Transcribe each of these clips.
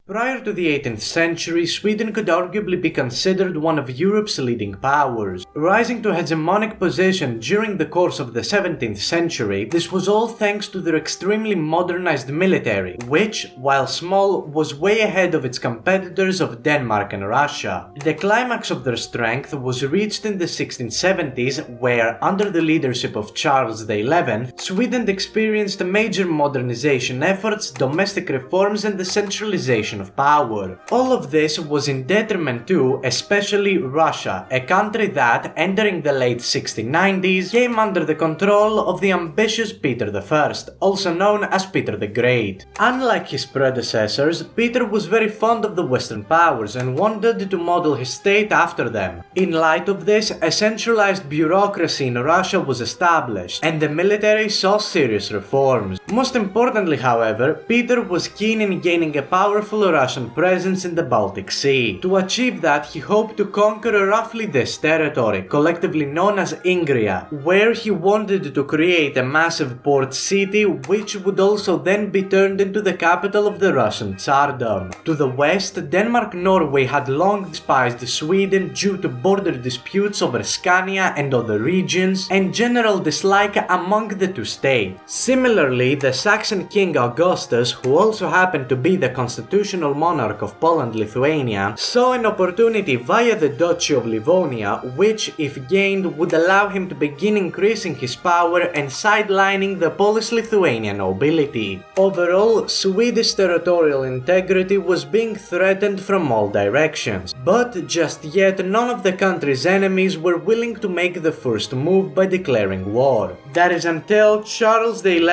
Prior to the 18th century, Sweden could arguably be considered one of Europe's leading powers. Rising to a hegemonic position during the course of the 17th century, this was all thanks to their extremely modernized military, which, while small, was way ahead of its competitors of Denmark and Russia. The climax of their strength was reached in the 1670s, where, under the leadership of Charles XI, Sweden experienced major modernization efforts, domestic reforms, and the centralization of power. All of this was in detriment to, especially, Russia, a country that, entering the late 1690s, came under the control of the ambitious Peter I, also known as Peter the Great. Unlike his predecessors, Peter was very fond of the Western powers and wanted to model his state after them. In light of this, a centralized bureaucracy in Russia was established, and the military saw serious reforms. Most importantly, however, Peter was keen in gaining a powerful Russian presence in the Baltic Sea. To achieve that, he hoped to conquer roughly this territory, collectively known as Ingria, where he wanted to create a massive port city which would also then be turned into the capital of the Russian Tsardom. To the west, Denmark-Norway had long despised Sweden due to border disputes over Scania and other regions, and general dislike among the two states. Similarly, the Saxon king Augustus, who also happened to be the constitutional monarch of Poland-Lithuania, saw an opportunity via the Duchy of Livonia, which, if gained, would allow him to begin increasing his power and sidelining the Polish-Lithuanian nobility. Overall, Swedish territorial integrity was being threatened from all directions, but just yet none of the country's enemies were willing to make the first move by declaring war. That is until Charles XI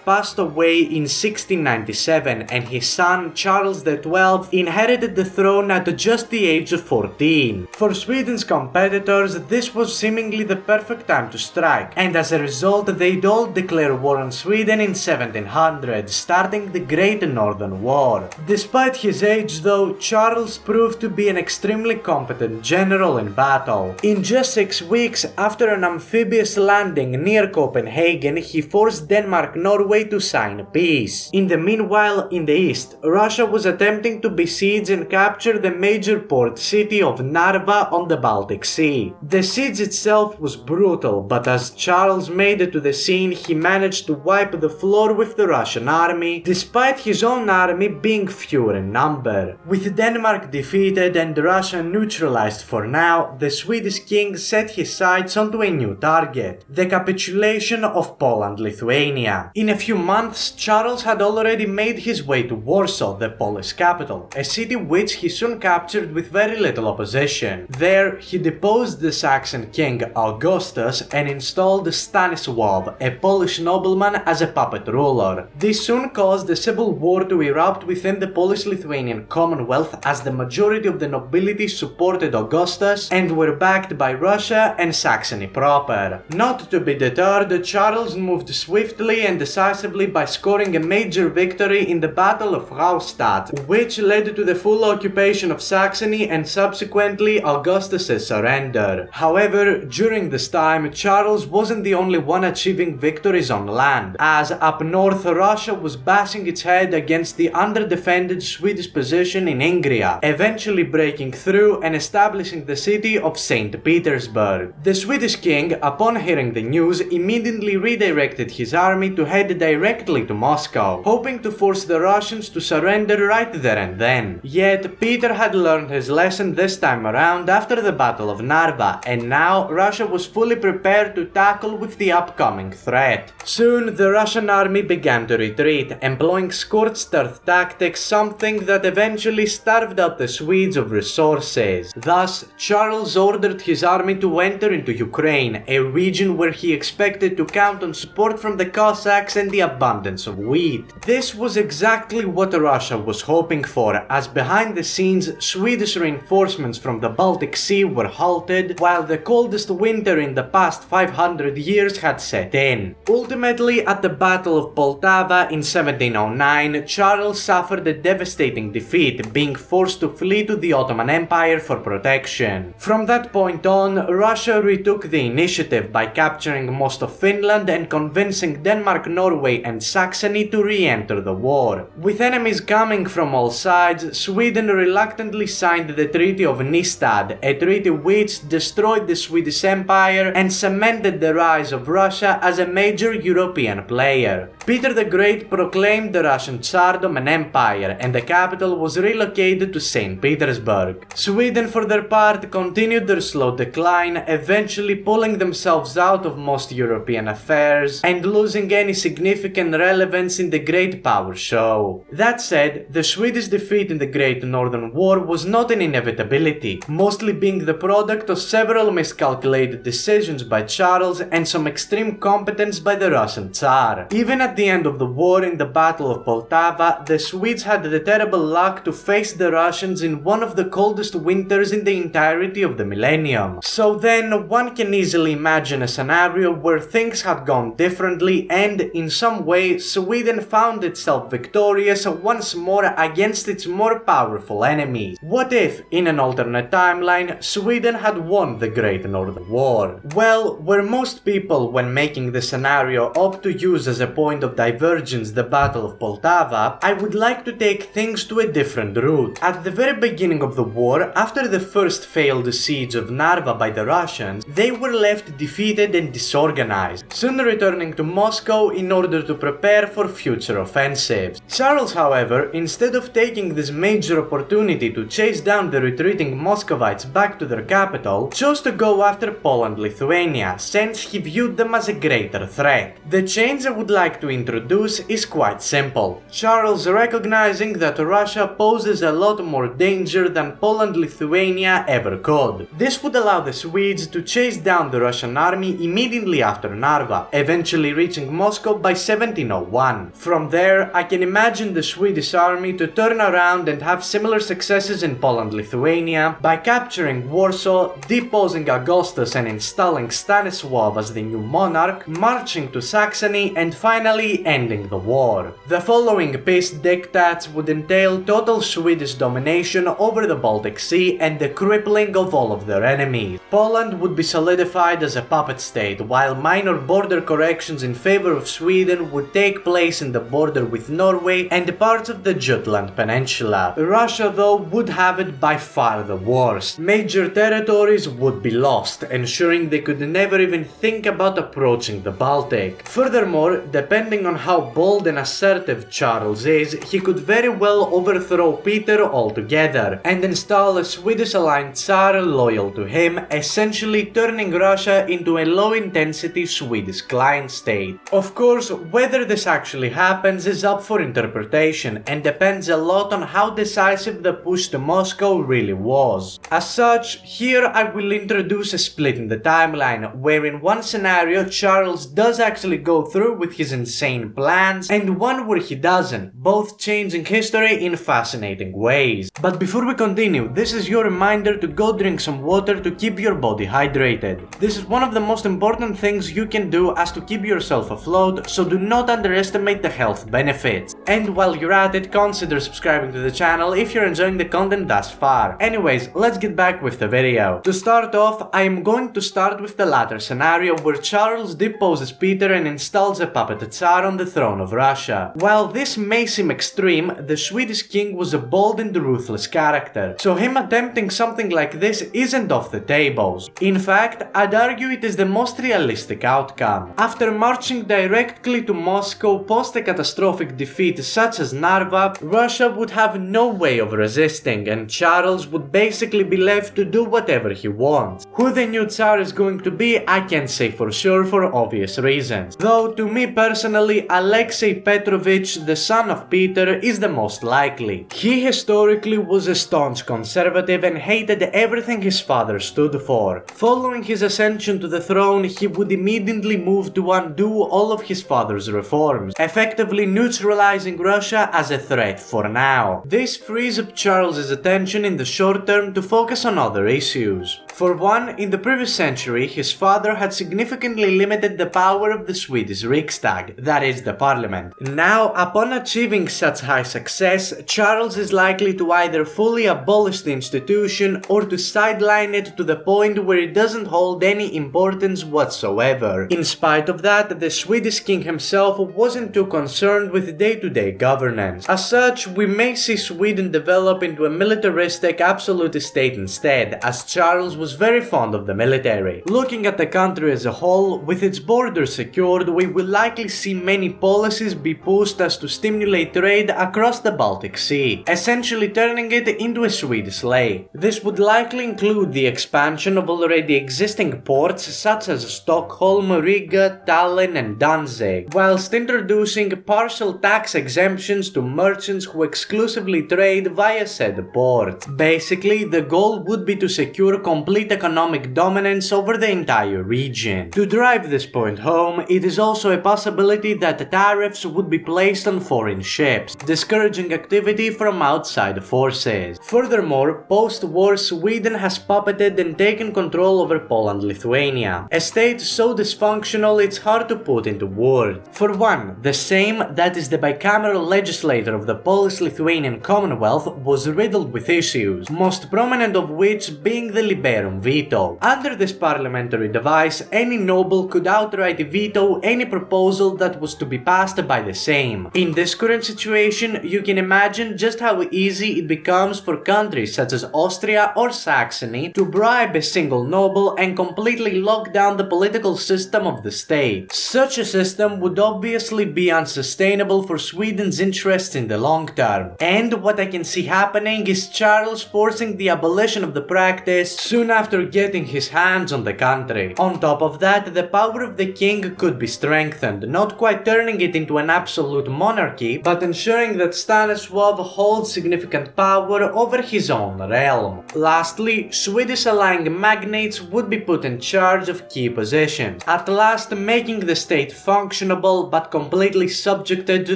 passed away in 1697 and his son Charles XII inherited the throne at just the age of 14. For Sweden's competitors, this was seemingly the perfect time to strike, and as a result they'd all declare war on Sweden in 1700, starting the Great Northern War. Despite his age though, Charles proved to be an extremely competent general in battle. In just 6 weeks after an amphibious landing near Copenhagen, he forced Denmark-Norway to sign peace. In the meanwhile, in the east, Russia was attempting to besiege and capture the major port city of Narva on the Baltic Sea. The siege itself was brutal, but as Charles made it to the scene, he managed to wipe the floor with the Russian army, despite his own army being fewer in number. With Denmark defeated and Russia neutralized for now, the Swedish king set his sights onto a new target: the capitulation of Poland-Lithuania. In a few months, Charles had already made his way to Warsaw, the Polish capital, a city which he soon captured with very little opposition. There, he deposed the Saxon king Augustus and installed Stanisław, a Polish nobleman, as a puppet ruler. This soon caused a civil war to erupt within the Polish-Lithuanian Commonwealth, as the majority of the nobility supported Augustus and were backed by Russia and Saxony proper. Not to be deterred, Charles moved swiftly and decisively by scoring a major victory in the Battle of Rastatt, which led to the full occupation of Saxony and subsequently Augustus's surrender. However, during this time, Charles wasn't the only one achieving victories on land, as up north Russia was bashing its head against the underdefended Swedish position in Ingria, eventually breaking through and establishing the city of St. Petersburg. The Swedish king, upon hearing the news, immediately redirected his army to head directly to Moscow, hoping to force the Russians to surrender right there and then. Yet, Peter had learned his lesson this time around after the Battle of Narva, and now Russia was fully prepared to tackle with the upcoming threat. Soon, the Russian army began to retreat, employing scorched earth tactics, something that eventually starved out the Swedes of resources. Thus, Charles ordered his army to enter into Ukraine, a region where he expected to count on support from the Cossacks and the abundance of wheat. This was exactly what Russia was hoping for, as behind the scenes, Swedish reinforcements from the Baltic Sea were halted, while the coldest winter in the past 500 years had set in. Ultimately, at the Battle of Poltava in 1709, Charles suffered a devastating defeat, being forced to flee to the Ottoman Empire for protection. From that point on, Russia retook the initiative by capturing most of of Finland and convincing Denmark, Norway and Saxony to re-enter the war. With enemies coming from all sides, Sweden reluctantly signed the Treaty of Nystad, a treaty which destroyed the Swedish Empire and cemented the rise of Russia as a major European player. Peter the Great proclaimed the Russian Tsardom an empire, and the capital was relocated to St. Petersburg. Sweden, for their part, continued their slow decline, eventually pulling themselves out of most European affairs and losing any significant relevance in the Great Power Show. That said, the Swedish defeat in the Great Northern War was not an inevitability, mostly being the product of several miscalculated decisions by Charles and some extreme competence by the Russian Tsar. Even at the end of the war, in the Battle of Poltava, the Swedes had the terrible luck to face the Russians in one of the coldest winters in the entirety of the millennium. So then, one can easily imagine a scenario where things had gone differently and, in some way, Sweden found itself victorious once more against its more powerful enemies. What if, in an alternate timeline, Sweden had won the Great Northern War? Well, where most people, when making the scenario, opt to use as a point of divergence the Battle of Poltava, I would like to take things to a different route. At the very beginning of the war, after the first failed siege of Narva by the Russians, they were left defeated and disorganized, soon returning to Moscow in order to prepare for future offensives. Charles, however, instead of taking this major opportunity to chase down the retreating Muscovites back to their capital, chose to go after Poland-Lithuania, since he viewed them as a greater threat. The change I would like to introduce is quite simple. Charles, recognizing that Russia poses a lot more danger than Poland-Lithuania ever could. This would allow the Swedes to chase down the Russian army immediately after Narva, eventually reaching Moscow by 1701. From there, I can imagine the Swedish army to turn around and have similar successes in Poland-Lithuania by capturing Warsaw, deposing Augustus and installing Stanislav as the new monarch, marching to Saxony and finally ending the war. The following peace diktats would entail total Swedish domination over the Baltic Sea and the crippling of all of their enemies. Poland would be solidified as a puppet state, while minor border corrections in favor of Sweden would take place in the border with Norway and parts of the Jutland Peninsula. Russia, though, would have it by far the worst. Major territories would be lost, ensuring they could never even think about approaching the Baltic. Furthermore, depending on how bold and assertive Charles is, he could very well overthrow Peter altogether and install a Swedish-aligned Tsar loyal to him, essentially turning Russia into a low-intensity Swedish client state. Of course, whether this actually happens is up for interpretation and depends a lot on how decisive the push to Moscow really was. As such, here I will introduce a split in the timeline, where in one scenario Charles does actually go through with his insane plans, and one where he doesn't, both changing history in fascinating ways. But before we continue, this is your reminder to go drink some water to keep your body hydrated. This is one of the most important things you can do as to keep yourself afloat, so do not underestimate the health benefits. And while you're at it, consider subscribing to the channel if you're enjoying the content thus far. Anyways, let's get back with the video. To start off, I am going to start with the latter scenario where Charles deposes Peter and installs a puppet Tsar on the throne of Russia. While this may seem extreme, the Swedish king was a bold and ruthless character, so him attempting something like this isn't off the tables. In fact, I'd argue it is the most realistic outcome. After marching directly to Moscow post a catastrophic defeat such as Narva, Russia would have no way of resisting, and Charles would basically be left to do whatever he wants. Who the new Tsar is going to be, I can't say for sure for obvious reasons. Though to me personally, Alexei Petrovich, the son of Peter, is the most likely. He historically was a staunch conservative and hated everything his father stood for. Following his ascension to the throne, he would immediately move to undo all of his father's reforms, effectively neutralizing Russia as a threat for now. This frees up Charles's attention in the short term to focus on other issues. For one, in the previous century, his father had significantly limited the power of the Swedish Riksdag, that is, the parliament. Now, upon achieving such high success, Charles is likely to either fully abolish the institution or to sideline it to the point where it doesn't hold any importance whatsoever. In spite of that, the Swedish king himself wasn't too concerned with day-to-day governance. As such, we may see Sweden develop into a militaristic absolutist state instead, as Charles was very fond of the military. Looking at the country as a whole, with its borders secured, we will likely see many policies be pushed as to stimulate trade across the Baltic Sea, essentially turning it into a Swedish lake. This would likely include the expansion of already existing ports such as Stockholm, Riga, Tallinn and Danzig, whilst introducing partial tax exemptions to merchants who exclusively trade via said ports. Basically, the goal would be to secure complete economic dominance over the entire region. To drive this point home, it is also a possibility that tariffs would be placed on foreign ships, discouraging activity from outside forces. Furthermore, post-war Sweden has puppeted and taken control over Poland-Lithuania, a state so dysfunctional it's hard to put into words. For one, the Sejm, that is the bicameral legislature of the Polish-Lithuanian Commonwealth, was riddled with issues, most prominent of which being the liberum veto. Under this parliamentary device, any noble could outright veto any proposal that was to be passed by the Sejm. In this current situation, you can imagine just how easy it becomes for countries such as Austria or Saxony to bribe a single noble and completely lock down the political system of the state. Such a system would obviously be unsustainable for Sweden's interests in the long term, and what I can see happening is Charles forcing the abolition of the practice soon after getting his hands on the country. On top of that, the power of the king could be strengthened, not quite turning it into an absolute monarchy, but ensuring that Stanislav holds significant power over his own realm. Lastly, Swedish allying magnates would be put in charge of key positions, at last making the state functionable but completely subjected to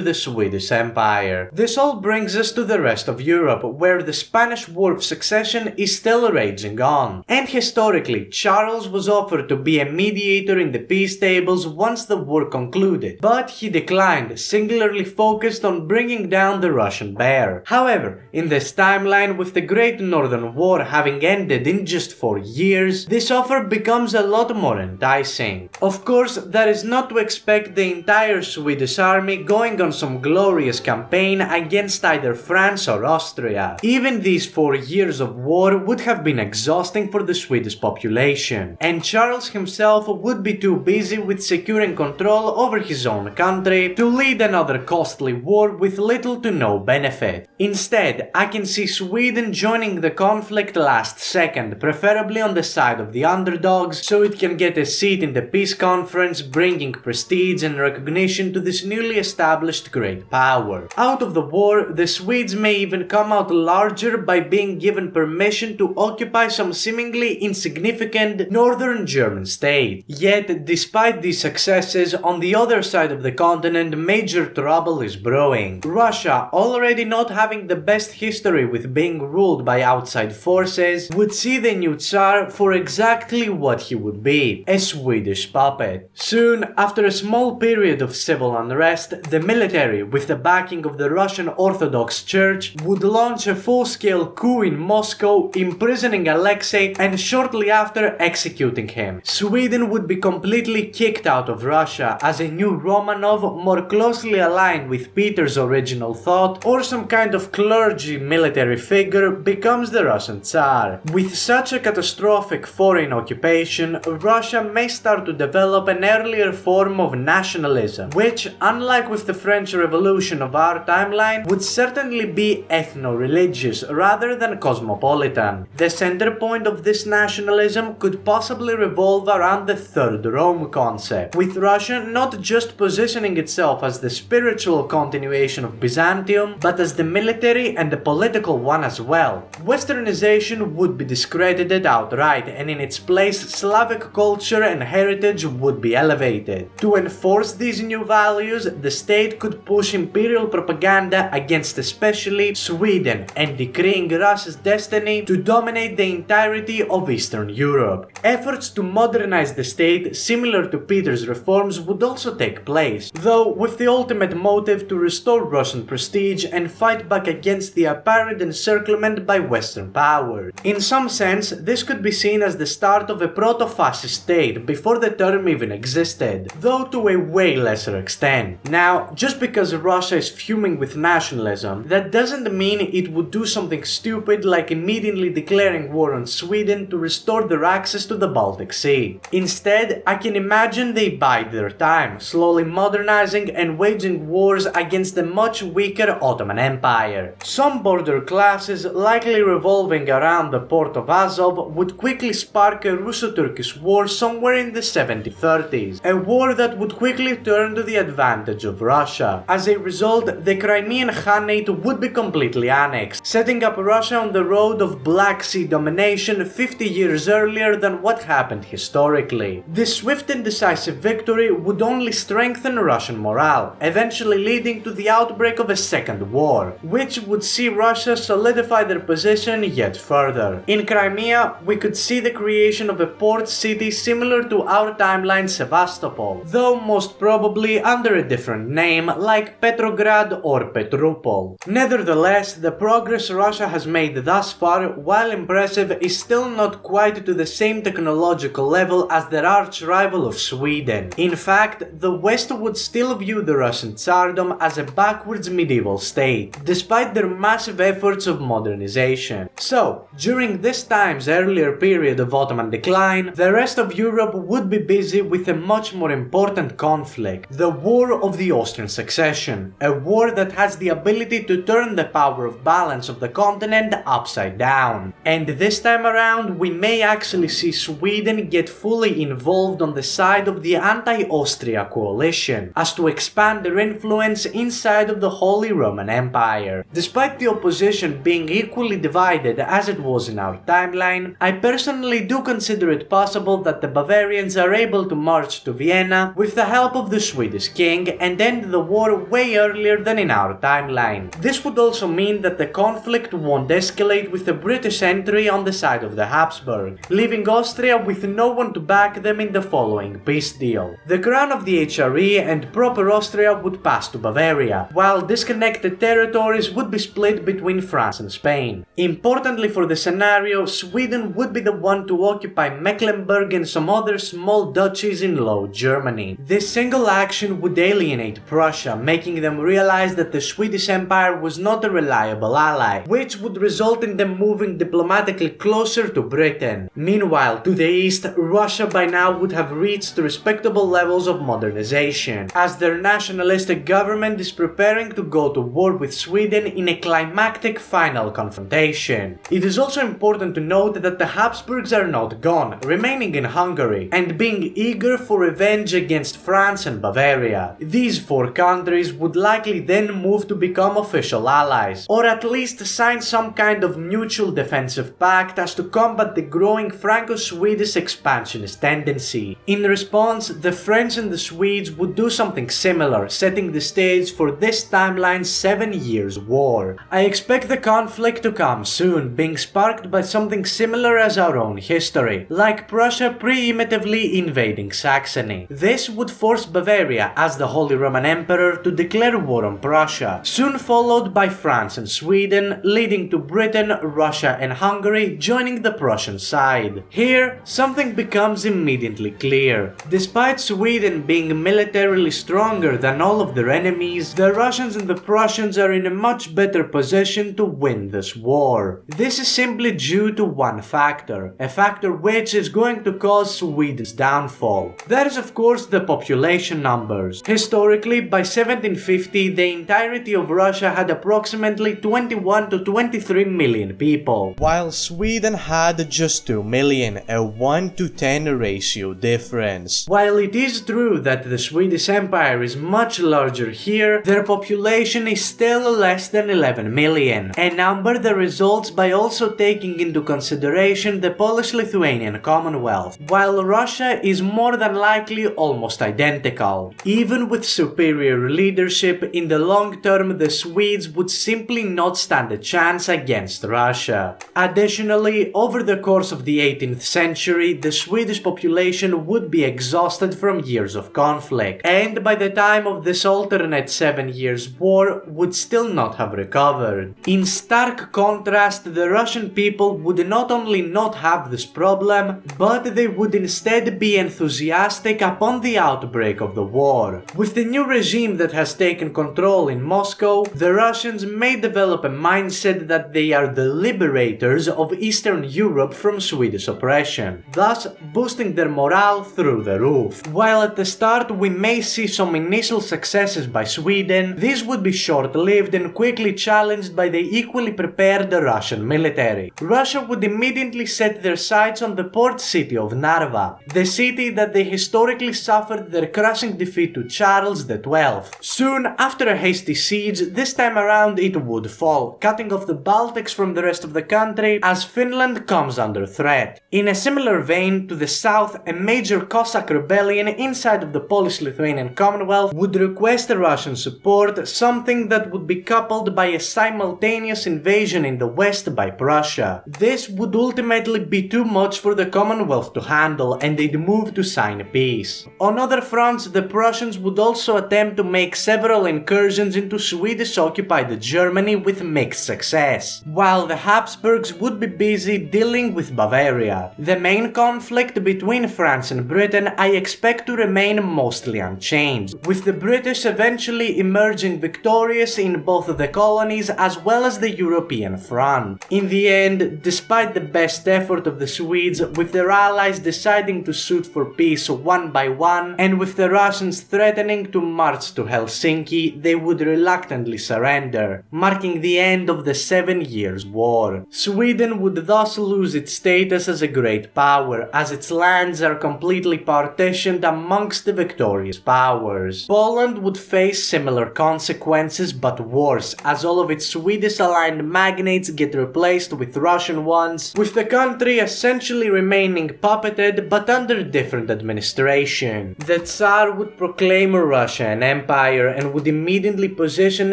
the Swedish Empire. This all brings us to the rest of Europe, where the Spanish War of Succession is still raging on, and historically Charles was offered to be a mediator in the peace tables once the war concluded, but he declined, singularly focused on bringing down the Russian bear. However, in this timeline, with the Great Northern War having ended in just 4 years, this offer becomes a lot more enticing. Of course, that is not to expect the entire Swedish army going on some glorious campaign against either France or Austria. Even these 4 years of war would have been exhausting for the Swedish population, and Charles himself would be too busy with securing control over his own country to lead another costly war with little to no benefit. Instead, I can see Sweden joining the conflict last second, preferably on the side of the underdogs, so it can get a seat in the peace conference, bringing prestige and recognition to this newly established great power. Out of the war, the Swedes may even come out larger by being given permission to occupy some seemingly insignificant northern German state. Yet, despite these successes, on the other side of the continent, major trouble is brewing. Russia, already not having the best history with being ruled by outside forces, would see the new Tsar for exactly what he would be, a Swedish puppet. Soon, after a small period of civil unrest, the military, with the backing of the Russian Orthodox Church, would launch a full-scale coup in Moscow, imprisoning Alexei and shortly after executing him. Sweden would be completely kicked out of Russia as a new Romanov more closely aligned with Peter's original thought, or some kind of clergy military figure becomes the Russian Tsar. With such a catastrophic foreign occupation, Russia may start to develop an earlier form of nationalism, which, unlike with the French Revolution of our timeline, would certainly be ethno-religious rather than cosmopolitan. The center point of this nationalism could possibly revolve around the Third Rome concept, with Russia not just positioning itself as the spiritual continuation of Byzantium, but as the military and the political one as well. Westernization would be discredited outright, and in its place Slavic culture and heritage would be elevated. To enforce these new values, the state could push imperial propaganda against especially Sweden, and decreeing Russia's destiny to dominate the entirety entirety of Eastern Europe. Efforts to modernize the state, similar to Peter's reforms, would also take place, though with the ultimate motive to restore Russian prestige and fight back against the apparent encirclement by Western powers. In some sense, this could be seen as the start of a proto-fascist state before the term even existed, though to a way lesser extent. Now, just because Russia is fuming with nationalism, that doesn't mean it would do something stupid like immediately declaring war on Sweden to restore their access to the Baltic Sea. Instead, I can imagine they bide their time, slowly modernizing and waging wars against the much weaker Ottoman Empire. Some border classes, likely revolving around the port of Azov, would quickly spark a Russo-Turkish war somewhere in the 1730s, a war that would quickly turn to the advantage of Russia. As a result, the Crimean Khanate would be completely annexed, setting up Russia on the road of Black Sea domination 50 years earlier than what happened historically. This swift and decisive victory would only strengthen Russian morale, eventually leading to the outbreak of a second war, which would see Russia solidify their position yet further. In Crimea, we could see the creation of a port city similar to our timeline Sevastopol, though most probably under a different name like Petrograd or Petroupol. Nevertheless, the progress Russia has made thus far, while impressive, is still not quite to the same technological level as their arch-rival of Sweden. In fact, the West would still view the Russian Tsardom as a backwards medieval state, despite their massive efforts of modernization. So, during this time's earlier period of Ottoman decline, the rest of Europe would be busy with a much more important conflict, the War of the Austrian Succession, a war that has the ability to turn the power of balance of the continent upside down. And this time around, we may actually see Sweden get fully involved on the side of the anti-Austria coalition, as to expand their influence inside of the Holy Roman Empire. Despite the opposition being equally divided as it was in our timeline, I personally do consider it possible that the Bavarians are able to march to Vienna with the help of the Swedish king and end the war way earlier than in our timeline. This would also mean that the conflict won't escalate with a British entry on the side of the Habsburg, leaving Austria with no one to back them in the following peace deal. The crown of the HRE and proper Austria would pass to Bavaria, while disconnected territories would be split between France and Spain. Importantly for the scenario, Sweden would be the one to occupy Mecklenburg and some other small duchies in Low Germany. This single action would alienate Prussia, making them realize that the Swedish Empire was not a reliable ally, which would result in them moving diplomatically closer to Britain. Meanwhile, to the east, Russia by now would have reached respectable levels of modernization, as their nationalistic government is preparing to go to war with Sweden in a climactic final confrontation. It is also important to note that the Habsburgs are not gone, remaining in Hungary, and being eager for revenge against France and Bavaria. These four countries would likely then move to become official allies, or at least sign some kind of mutual defensive pact as to combat the growing Franco-Swedish expansionist tendency. In response, the French and the Swedes would do something similar, setting the stage for this timeline's 7 years war. I expect the conflict to come soon, being sparked by something similar as our own history, like Prussia preemptively invading Saxony. This would force Bavaria, as the Holy Roman Emperor, to declare war on Prussia, soon followed by France and Sweden, leading to Britain, Russia and Hungary joining the Prussian side. Here, something becomes immediately clear. Despite Sweden being militarily stronger than all of their enemies, the Russians and the Prussians are in a much better position to win this war. This is simply due to one factor, a factor which is going to cause Sweden's downfall. That is of course the population numbers. Historically, by 1750, the entirety of Russia had approximately 21 to 23 million people, while Sweden had just 2 million, a 1-to-10 ratio difference. While it is true that the Swedish Empire is much larger here, their population is still less than 11 million, a number that results by also taking into consideration the Polish-Lithuanian Commonwealth, while Russia is more than likely almost identical. Even with superior leadership, in the long term the Swedes would simply not stand a chance against Russia. Additionally, over the course of the 18th century, the Swedish population would be exhausted from years of conflict, and by the time of this alternate 7 years war, would still not have recovered. In stark contrast, the Russian people would not only not have this problem, but they would instead be enthusiastic upon the outbreak of the war. With the new regime that has taken control in Moscow, the Russians may develop a mindset that they are the liberators of Eastern Europe from Swedish oppression, thus boosting their morale through the roof. While at the start we may see some initial successes by Sweden, these would be short-lived and quickly challenged by the equally prepared Russian military. Russia would immediately set their sights on the port city of Narva, the city that they historically suffered their crushing defeat to Charles XII. Soon after a hasty siege, this time around it would fall, cutting off the Baltics from the rest of the country as Finland comes under threat. In a similar vein, to the south, a major Cossack rebellion inside of the Polish-Lithuanian Commonwealth would request Russian support, something that would be coupled by a simultaneous invasion in the west by Prussia. This would ultimately be too much for the Commonwealth to handle, and they'd move to sign peace. On other fronts, the Prussians would also attempt to make several incursions into Swedish-occupied Germany with mixed success, while the Habsburgs would be busy dealing with Bavaria. The main conflict between France and Britain I expect to remain mostly unchanged, with the British eventually emerging victorious in both the colonies as well as the European front. In the end, despite the best effort of the Swedes, with their allies deciding to sue for peace one by one, and with the Russians threatening to march to Helsinki, they would reluctantly surrender, marking the end of the 7 Years' War. Sweden would thus lose its status as a great power, as its lands are completely partitioned amongst the victorious powers. Poland would face similar consequences, but worse, as all of its Swedish-aligned magnates get replaced with Russian ones, with the country essentially remaining puppeted but under different administration. The Tsar would proclaim Russia an empire and would immediately position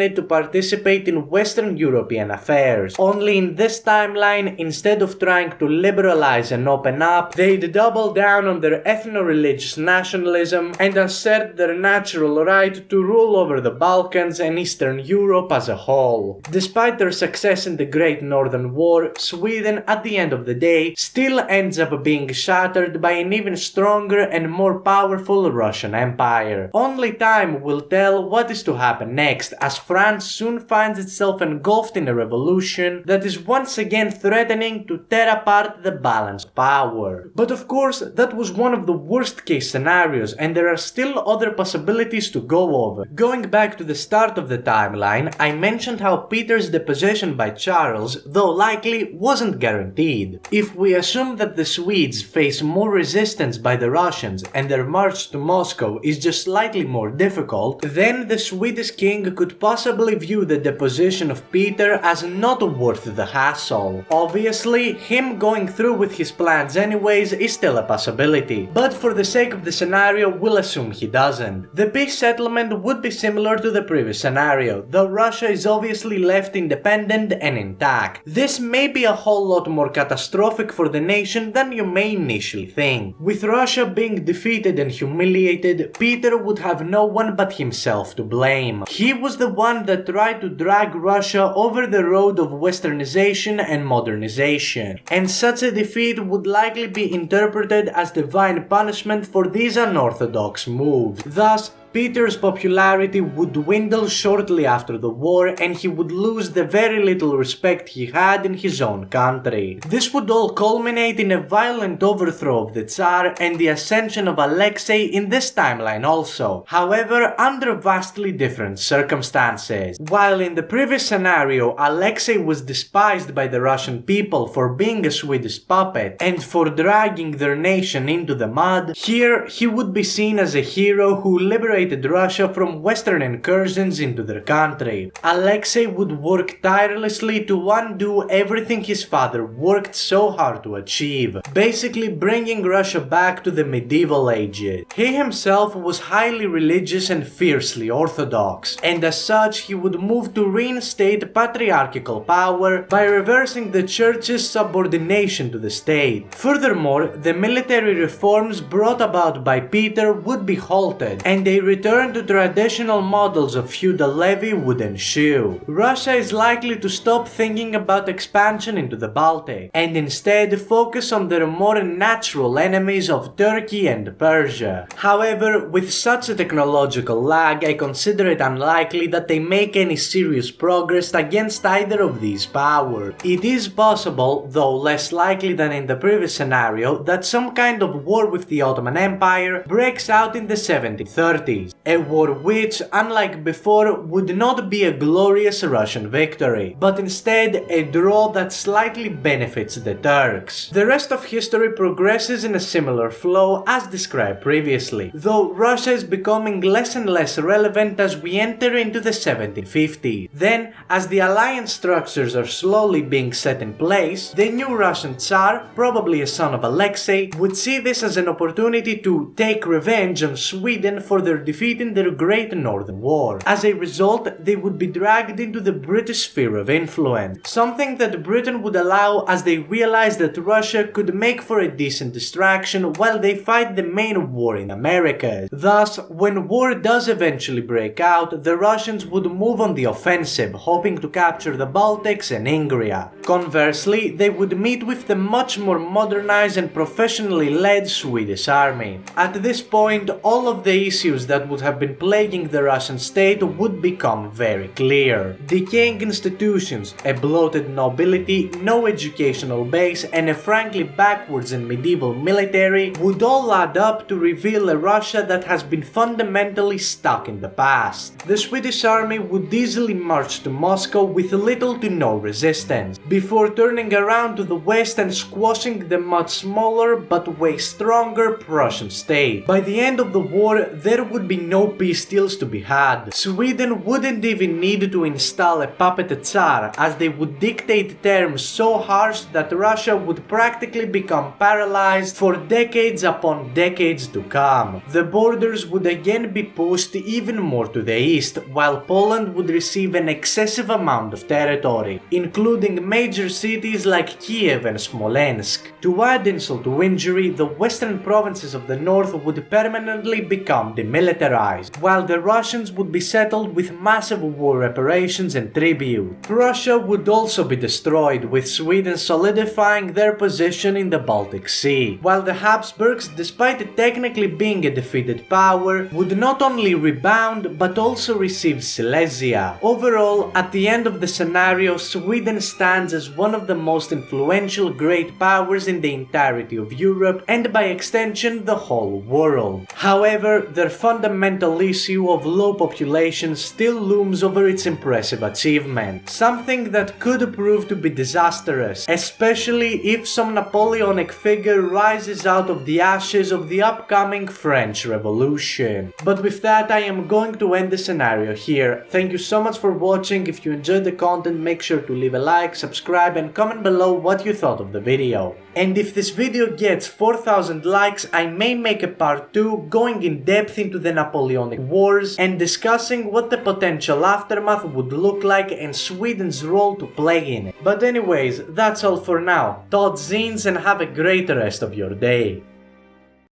it to participate in Western European affairs. Only in this timeline, instead of trying to liberalize and open up, they'd double down on their ethno-religious nationalism and assert their natural right to rule over the Balkans and Eastern Europe as a whole. Despite their success in the Great Northern War, Sweden, at the end of the day, still ends up being shattered by an even stronger and more powerful Russian Empire. Only time will tell what is to happen next, as France soon finds itself engulfed in a revolution that is once again threatening to tear apart the balance of power. But of course, that was one of the worst case scenarios, and there are still other possibilities to go over. Going back to the start of the timeline, I mentioned how Peter's deposition by Charles, though likely, wasn't guaranteed. If we assume that the Swedes face more resistance by the Russians and their march to Moscow is just slightly more difficult, then the Swedish king could possibly view the deposition of Peter as not worth the hassle. Obviously, him going through with his plans anyways is still a possibility, but for the sake of the scenario, we'll assume he doesn't. The peace settlement would be similar to the previous scenario, though Russia is obviously left independent and intact. This may be a whole lot more catastrophic for the nation than you may initially think. With Russia being defeated and humiliated, Peter would have no one but himself to blame. He was the one that tried to drag Russia over the road of westernization and modernization, and such a defeat would likely be interpreted as divine punishment for these unorthodox moves. Thus, Peter's popularity would dwindle shortly after the war, and he would lose the very little respect he had in his own country. This would all culminate in a violent overthrow of the Tsar and the ascension of Alexei in this timeline also, however under vastly different circumstances. While in the previous scenario Alexei was despised by the Russian people for being a Swedish puppet and for dragging their nation into the mud, here he would be seen as a hero who liberated isolated Russia from Western incursions into their country. Alexei would work tirelessly to undo everything his father worked so hard to achieve, basically bringing Russia back to the medieval ages. He himself was highly religious and fiercely orthodox, and as such he would move to reinstate patriarchal power by reversing the church's subordination to the state. Furthermore, the military reforms brought about by Peter would be halted, and a return to traditional models of feudal levy would ensue. Russia is likely to stop thinking about expansion into the Baltic, and instead focus on their more natural enemies of Turkey and Persia. However, with such a technological lag, I consider it unlikely that they make any serious progress against either of these powers. It is possible, though less likely than in the previous scenario, that some kind of war with the Ottoman Empire breaks out in the 1730s, a war which, unlike before, would not be a glorious Russian victory, but instead a draw that slightly benefits the Turks. The rest of history progresses in a similar flow as described previously, though Russia is becoming less and less relevant as we enter into the 1750s. Then, as the alliance structures are slowly being set in place, the new Russian Tsar, probably a son of Alexei, would see this as an opportunity to take revenge on Sweden for their defeat in their Great Northern War. As a result, they would be dragged into the British sphere of influence, something that Britain would allow as they realized that Russia could make for a decent distraction while they fight the main war in America. Thus, when war does eventually break out, the Russians would move on the offensive, hoping to capture the Baltics and Ingria. Conversely, they would meet with the much more modernized and professionally led Swedish army. At this point, all of the issues that would have been plaguing the Russian state would become very clear. Decaying institutions, a bloated nobility, no educational base, and a frankly backwards and medieval military would all add up to reveal a Russia that has been fundamentally stuck in the past. The Swedish army would easily march to Moscow with little to no resistance, before turning around to the west and squashing the much smaller but way stronger Prussian state. By the end of the war, there would be no peace deals to be had. Sweden wouldn't even need to install a puppet Tsar, as they would dictate terms so harsh that Russia would practically become paralyzed for decades upon decades to come. The borders would again be pushed even more to the east, while Poland would receive an excessive amount of territory, including major cities like Kiev and Smolensk. To add insult to injury, the western provinces of the north would permanently become demilitarized, while the Russians would be settled with massive war reparations and tribute. Prussia would also be destroyed, with Sweden solidifying their position in the Baltic Sea, while the Habsburgs, despite technically being a defeated power, would not only rebound but also receive Silesia. Overall, at the end of the scenario, Sweden stands as one of the most influential great powers in the entirety of Europe and by extension the whole world. However, their fundamental issue of low population still looms over its impressive achievement, something that could prove to be disastrous, especially if some Napoleonic figure rises out of the ashes of the upcoming French Revolution. But with that, I am going to end the scenario here. Thank you so much for watching. If you enjoyed the content, make sure to leave a like, subscribe and comment below what you thought of the video. And if this video gets 4,000 likes, I may make a part 2 going in depth into the Napoleonic Wars and discussing what the potential aftermath would look like and Sweden's role to play in it. But anyways, that's all for now. Tot ziens and have a great rest of your day.